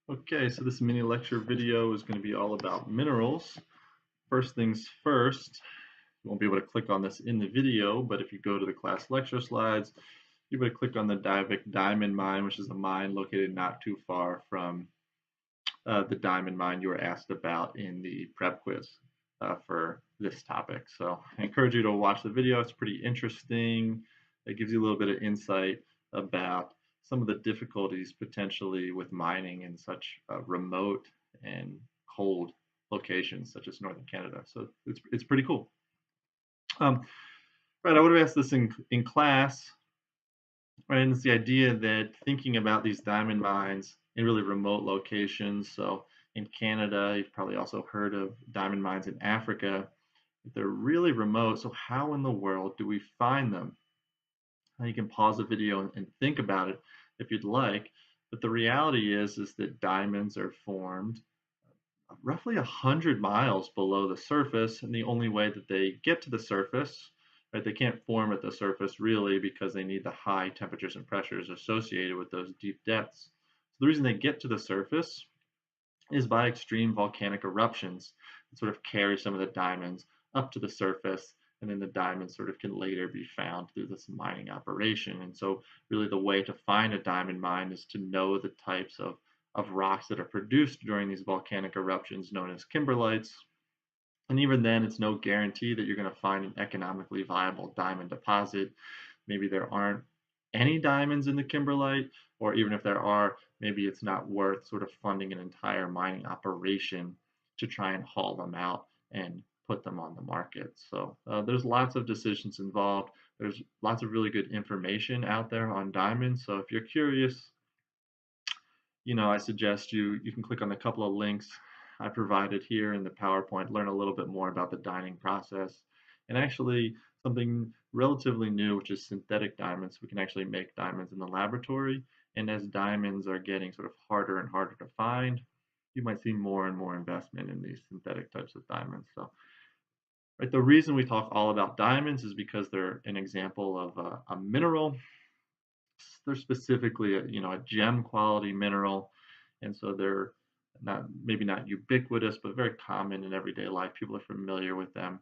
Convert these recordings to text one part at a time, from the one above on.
Okay, so this mini lecture video is going to be all about minerals. First things first, you won't be able to click on this in the video, but if you go to the class lecture slides, you would click on the Diavik diamond mine, which is a mine located not too far from the diamond mine you were asked about in the prep quiz for this topic. So I encourage you to watch the video. It's pretty interesting. It gives you a little bit of insight about some of the difficulties potentially with mining in such remote and cold locations such as northern Canada. So it's pretty cool. Right, I would have asked this in class, right? And it's the idea that thinking about these diamond mines in really remote locations. So in Canada, you've probably also heard of diamond mines in Africa. They're really remote. So how in the world do we find them? Now you can pause the video and think about it if you'd like. But the reality is that diamonds are formed roughly 100 miles below the surface, and the only way that they get to the surface, right, they can't form at the surface really because they need the high temperatures and pressures associated with those deep depths. So the reason they get to the surface is by extreme volcanic eruptions that sort of carry some of the diamonds up to the surface, and then the diamonds sort of can later be found through this mining operation. And so really the way to find a diamond mine is to know the types of rocks that are produced during these volcanic eruptions known as kimberlites. And even then, it's no guarantee that you're going to find an economically viable diamond deposit. Maybe there aren't any diamonds in the kimberlite, or even if there are, maybe it's not worth sort of funding an entire mining operation to try and haul them out and put them on the market. So there's lots of decisions involved. There's lots of really good information out there on diamonds. So if you're curious, I suggest you can click on the couple of links I provided here in the PowerPoint, learn a little bit more about the dining process, and actually something relatively new, which is synthetic diamonds. We can actually make diamonds in the laboratory, and as diamonds are getting sort of harder and harder to find, you might see more and more investment in these synthetic types of diamonds. So, right, the reason we talk all about diamonds is because they're an example of a mineral. They're specifically a gem quality mineral, and so they're not maybe not ubiquitous, but very common in everyday life. People are familiar with them,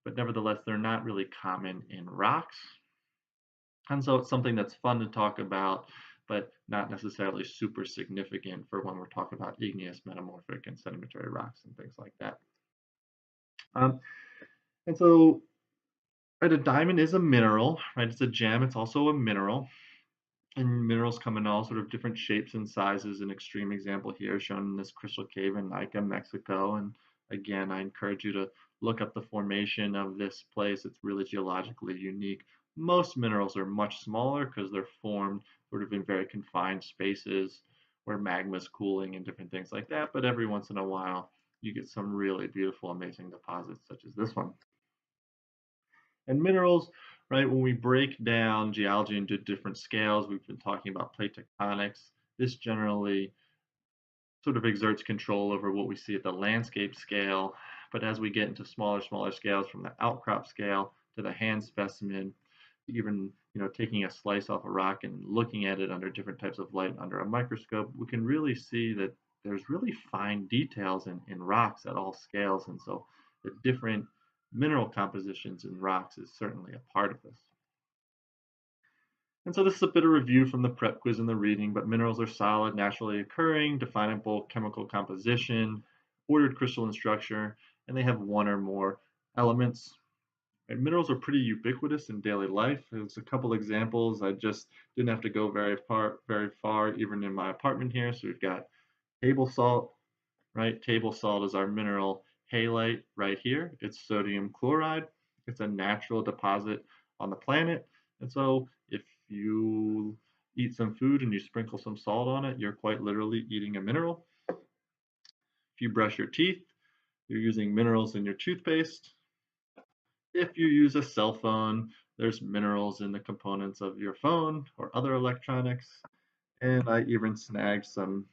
but nevertheless, they're not really common in rocks. And so it's something that's fun to talk about, but not necessarily super significant for when we're talking about igneous, metamorphic, and sedimentary rocks and things like that. Um, and so, right, a diamond is a mineral, right? It's a gem. It's also a mineral. And minerals come in all sort of different shapes and sizes. An extreme example here shown in this crystal cave in Nica, Mexico. And again, I encourage you to look up the formation of this place. It's really geologically unique. Most minerals are much smaller because they're formed sort of in very confined spaces where magma is cooling and different things like that. But every once in a while, you get some really beautiful, amazing deposits such as this one. And minerals, right, when we break down geology into different scales, we've been talking about plate tectonics. This generally sort of exerts control over what we see at the landscape scale. But as we get into smaller scales, from the outcrop scale to the hand specimen, even taking a slice off a rock and looking at it under different types of light under a microscope, we can really see that there's really fine details in rocks at all scales. And so the different mineral compositions in rocks is certainly a part of this. And so this is a bit of review from the prep quiz and the reading, but minerals are solid, naturally occurring, definable chemical composition, ordered crystalline structure, and they have one or more elements. And minerals are pretty ubiquitous in daily life. There's a couple examples. I just didn't have to go very far, even in my apartment here. So we've got table salt, right? Table salt is our mineral halite right here. It's sodium chloride. It's a natural deposit on the planet. And so if you eat some food and you sprinkle some salt on it, you're quite literally eating a mineral. If you brush your teeth, you're using minerals in your toothpaste. If you use a cell phone, there's minerals in the components of your phone or other electronics. And I even snagged some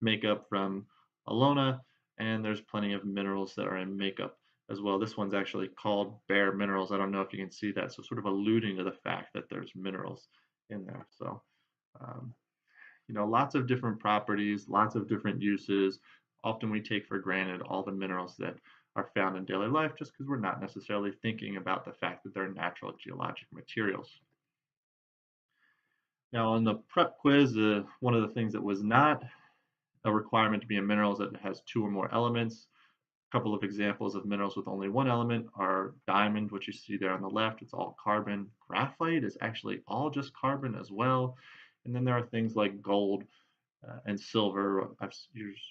makeup from Alona, and there's plenty of minerals that are in makeup as well. This one's actually called Bare Minerals. I don't know if you can see that, so sort of alluding to the fact that there's minerals in there. So, um, lots of different properties, lots of different uses. Often we take for granted all the minerals that are found in daily life just because we're not necessarily thinking about the fact that they're natural geologic materials. Now, on the prep quiz, one of the things that was not a requirement to be a mineral is that it has two or more elements. A couple of examples of minerals with only one element are diamond, which you see there on the left. It's all carbon. Graphite is actually all just carbon as well. And then there are things like gold and silver. I've used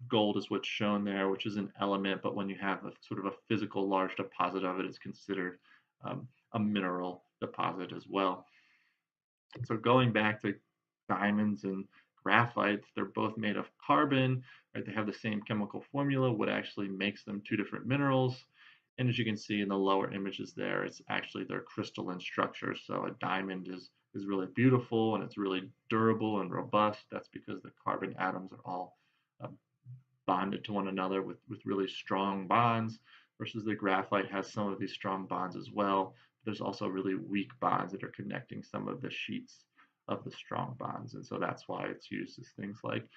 gold is what's shown there, which is an element, but when you have a sort of a physical large deposit of it, it's considered a mineral deposit as well. So going back to diamonds and graphites, they're both made of carbon, right? They have the same chemical formula. What actually makes them two different minerals? And as you can see in the lower images there, it's actually their crystalline structure. So a diamond is really beautiful and it's really durable and robust. That's because the carbon atoms are all uh, bonded to one another with really strong bonds, versus the graphite has some of these strong bonds as well. There's also really weak bonds that are connecting some of the sheets of the strong bonds. And so that's why it's used as things like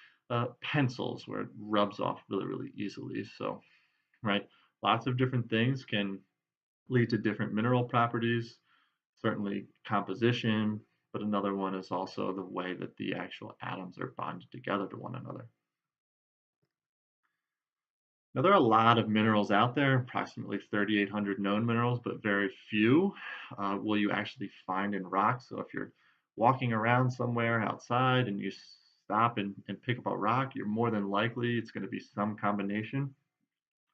pencils, where it rubs off really, really easily. So, right, lots of different things can lead to different mineral properties, certainly composition, but another one is also the way that the actual atoms are bonded together to one another. Now, there are a lot of minerals out there, approximately 3,800 known minerals, but very few will you actually find in rocks. So if you're walking around somewhere outside and you stop and pick up a rock, you're more than likely it's going to be some combination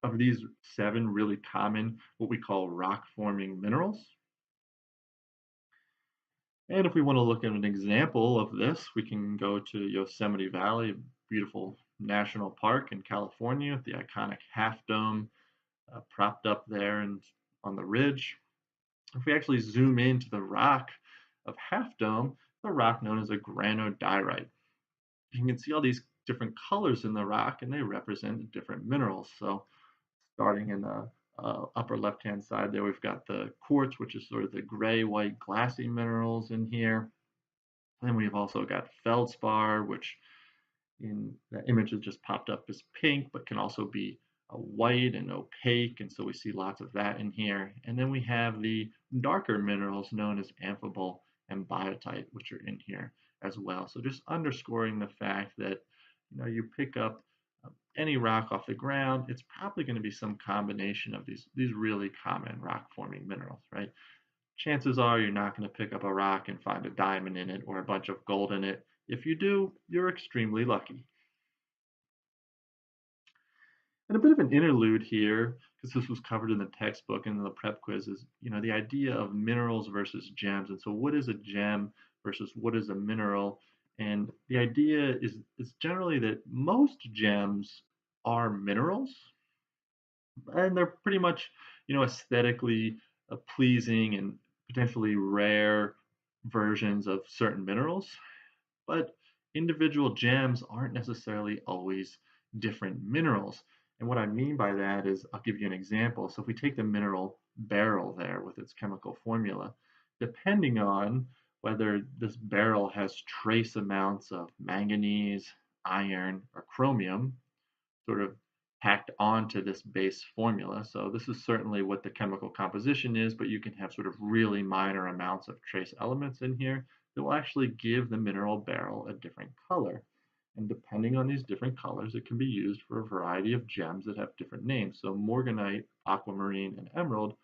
of these seven really common, what we call rock forming minerals. And if we want to look at an example of this, we can go to Yosemite Valley, a beautiful national park in California, the iconic Half Dome propped up there and on the ridge. If we actually zoom into the rock of Half Dome, the rock known as a granodiorite, you can see all these different colors in the rock and they represent different minerals. So starting in the upper left-hand side there, we've got the quartz, which is sort of the gray, white, glassy minerals in here. Then we've also got feldspar, which in the image that just popped up is pink, but can also be white and opaque. And so we see lots of that in here. And then we have the darker minerals known as amphibole and biotite, which are in here as well. So just underscoring the fact that, you pick up any rock off the ground, it's probably going to be some combination of these really common rock forming minerals, right? Chances are you're not going to pick up a rock and find a diamond in it or a bunch of gold in it. If you do, you're extremely lucky. And a bit of an interlude here, because this was covered in the textbook and in the prep quiz, is the idea of minerals versus gems. And so, what is a gem versus what is a mineral? And the idea is generally that most gems are minerals, and they're pretty much aesthetically pleasing and potentially rare versions of certain minerals. But individual gems aren't necessarily always different minerals. And what I mean by that is, I'll give you an example. So if we take the mineral beryl there with its chemical formula, depending on whether this beryl has trace amounts of manganese, iron, or chromium, sort of packed onto this base formula. So this is certainly what the chemical composition is, but you can have sort of really minor amounts of trace elements in here that will actually give the mineral beryl a different color. And depending on these different colors, it can be used for a variety of gems that have different names. So morganite, aquamarine, and emerald,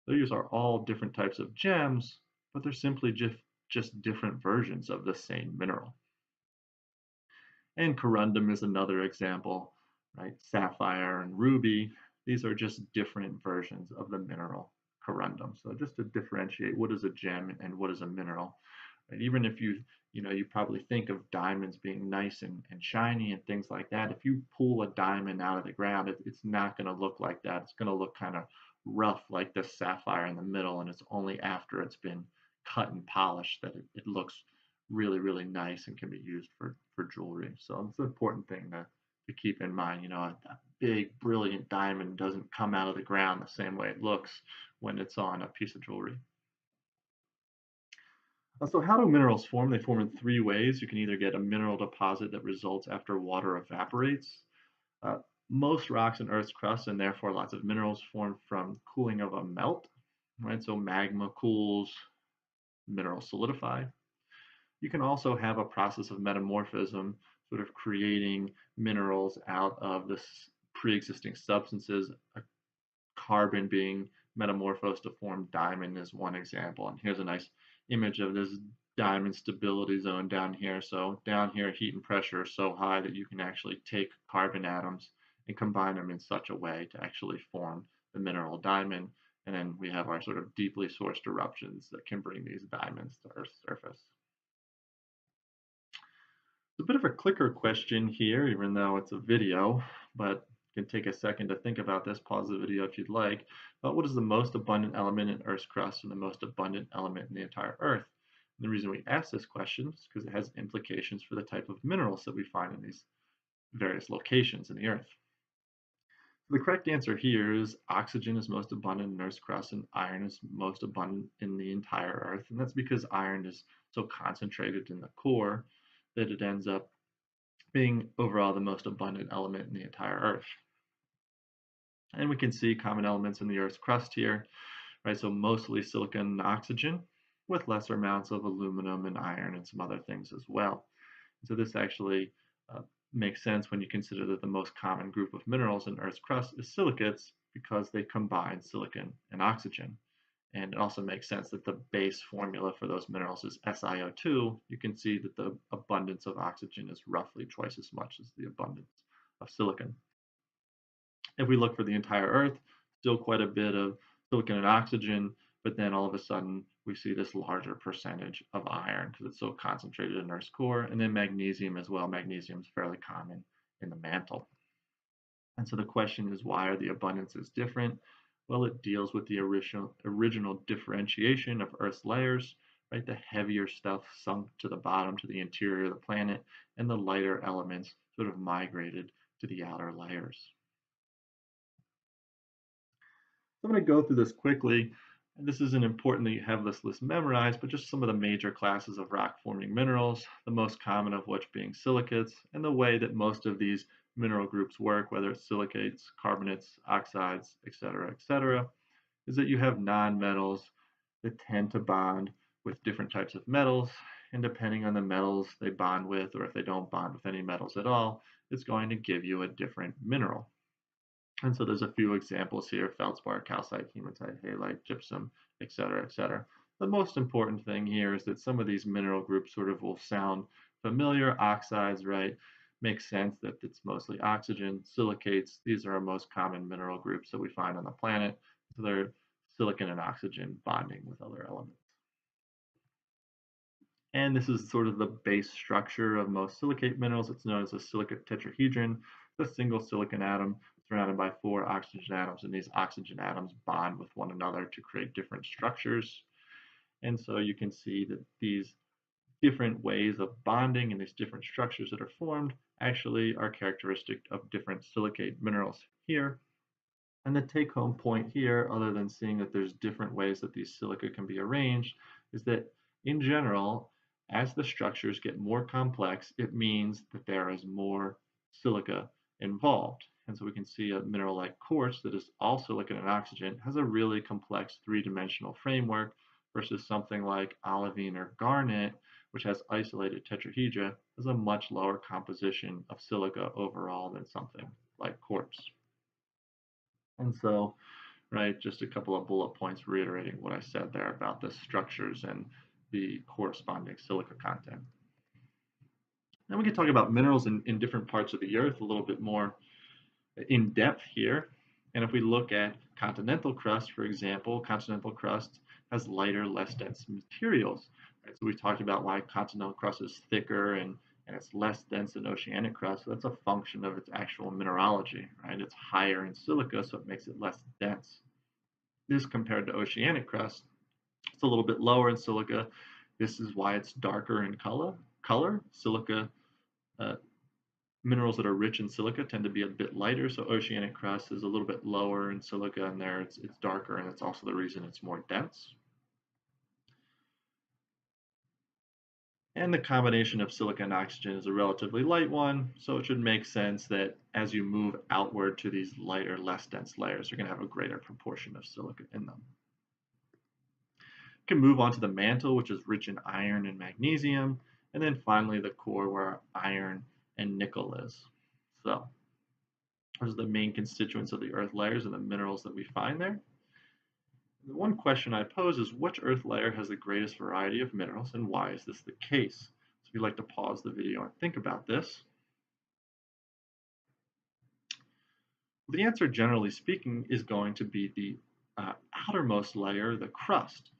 these are all different types of gems, but they're simply just different versions of the same mineral. And corundum is another example, right? Sapphire and ruby, these are just different versions of the mineral corundum. So just to differentiate what is a gem and what is a mineral. Right? Even if you probably think of diamonds being nice and shiny and things like that. If you pull a diamond out of the ground, it's not going to look like that. It's going to look kind of rough like the sapphire in the middle, and it's only after it's been cut and polished that it looks really, really nice and can be used for jewelry. So it's an important thing to keep in mind. A big, brilliant diamond doesn't come out of the ground the same way it looks when it's on a piece of jewelry. So how do minerals form? They form in three ways. You can either get a mineral deposit that results after water evaporates. Uh, Most rocks in Earth's crust, and therefore lots of minerals, form from cooling of a melt, right? So magma cools, minerals solidify. You can also have a process of metamorphism, sort of creating minerals out of this pre-existing substances. A carbon being metamorphosed to form diamond is one example. And here's a nice image of this diamond stability zone down here. So down here, heat and pressure are so high that you can actually take carbon atoms and combine them in such a way to actually form the mineral diamond. And then we have our sort of deeply sourced eruptions that can bring these diamonds to Earth's surface. It's a bit of a clicker question here, even though it's a video, but you can take a second to think about this. Pause the video if you'd like. But what is the most abundant element in Earth's crust and the most abundant element in the entire Earth? And the reason we ask this question is because it has implications for the type of minerals that we find in these various locations in the Earth. The correct answer here is oxygen is most abundant in Earth's crust and iron is most abundant in the entire Earth. And that's because iron is so concentrated in the core that it ends up being overall the most abundant element in the entire Earth. And we can see common elements in the Earth's crust here, right? So mostly silicon and oxygen, with lesser amounts of aluminum and iron and some other things as well. So this actually uh, makes sense when you consider that the most common group of minerals in Earth's crust is silicates because they combine silicon and oxygen. And it also makes sense that the base formula for those minerals is SiO2. You can see that the abundance of oxygen is roughly twice as much as the abundance of silicon. If we look for the entire Earth, still quite a bit of silicon and oxygen, but then all of a sudden we see this larger percentage of iron because it's so concentrated in Earth's core, and then magnesium as well. Magnesium is fairly common in the mantle. And so the question is, why are the abundances different? Well, it deals with the original differentiation of Earth's layers, right? The heavier stuff sunk to the bottom, to the interior of the planet, and the lighter elements sort of migrated to the outer layers. I'm going to go through this quickly. And this isn't important that you have this list memorized, but just some of the major classes of rock-forming minerals, the most common of which being silicates, and the way that most of these mineral groups work, whether it's silicates, carbonates, oxides, et cetera, is that you have nonmetals that tend to bond with different types of metals, and depending on the metals they bond with, or if they don't bond with any metals at all, it's going to give you a different mineral. And so there's a few examples here: feldspar, calcite, hematite, halite, gypsum, et cetera, et cetera. The most important thing here is that some of these mineral groups sort of will sound familiar. Oxides, right? Makes sense that it's mostly oxygen. Silicates, these are our most common mineral groups that we find on the planet. So they're silicon and oxygen bonding with other elements. And this is sort of the base structure of most silicate minerals. It's known as a silicate tetrahedron, the single silicon atom surrounded by four oxygen atoms, and these oxygen atoms bond with one another to create different structures. And so you can see that these different ways of bonding and these different structures that are formed actually are characteristic of different silicate minerals here. And the take home point here, other than seeing that there's different ways that these silica can be arranged, is that in general, as the structures get more complex, it means that there is more silica involved. And so we can see a mineral like quartz that is all silicon and oxygen has a really complex three-dimensional framework versus something like olivine or garnet, which has isolated tetrahedra, has a much lower composition of silica overall than something like quartz. And so, right, just a couple of bullet points reiterating what I said there about the structures and the corresponding silica content. Then we can talk about minerals in different parts of the earth a little bit more in depth here. And if we look at continental crust, for example, continental crust has lighter, less dense materials. Right? So we talked about why continental crust is thicker and it's less dense than oceanic crust. So that's a function of its actual mineralogy, right? It's higher in silica, so it makes it less dense. This compared to oceanic crust, it's a little bit lower in silica. This is why it's darker in color. Silica uh, minerals that are rich in silica tend to be a bit lighter, so oceanic crust is a little bit lower in silica, and there it's darker, and it's also the reason it's more dense. And the combination of silica and oxygen is a relatively light one, so it should make sense that as you move outward to these lighter, less dense layers, you're going to have a greater proportion of silica in them. You can move on to the mantle, which is rich in iron and magnesium, and then finally the core where iron and nickel is. So those are the main constituents of the earth layers and the minerals that we find there. The one question I pose is which earth layer has the greatest variety of minerals and why is this the case? So if you'd like to pause the video and think about this. The answer, generally speaking, is going to be the outermost layer, the crust.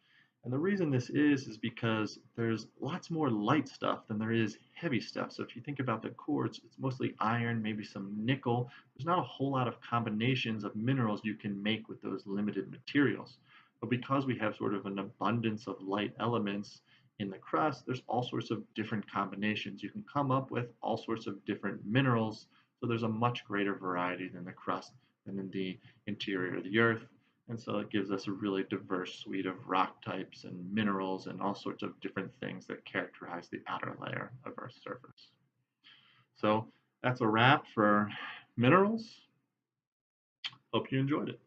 And the reason this is because there's lots more light stuff than there is heavy stuff. So if you think about the core, it's mostly iron, maybe some nickel. There's not a whole lot of combinations of minerals you can make with those limited materials. But because we have sort of an abundance of light elements in the crust, there's all sorts of different combinations. You can come up with all sorts of different minerals. So there's a much greater variety than the crust than in the interior of the earth. And so it gives us a really diverse suite of rock types and minerals and all sorts of different things that characterize the outer layer of Earth's surface. So that's a wrap for minerals. Hope you enjoyed it.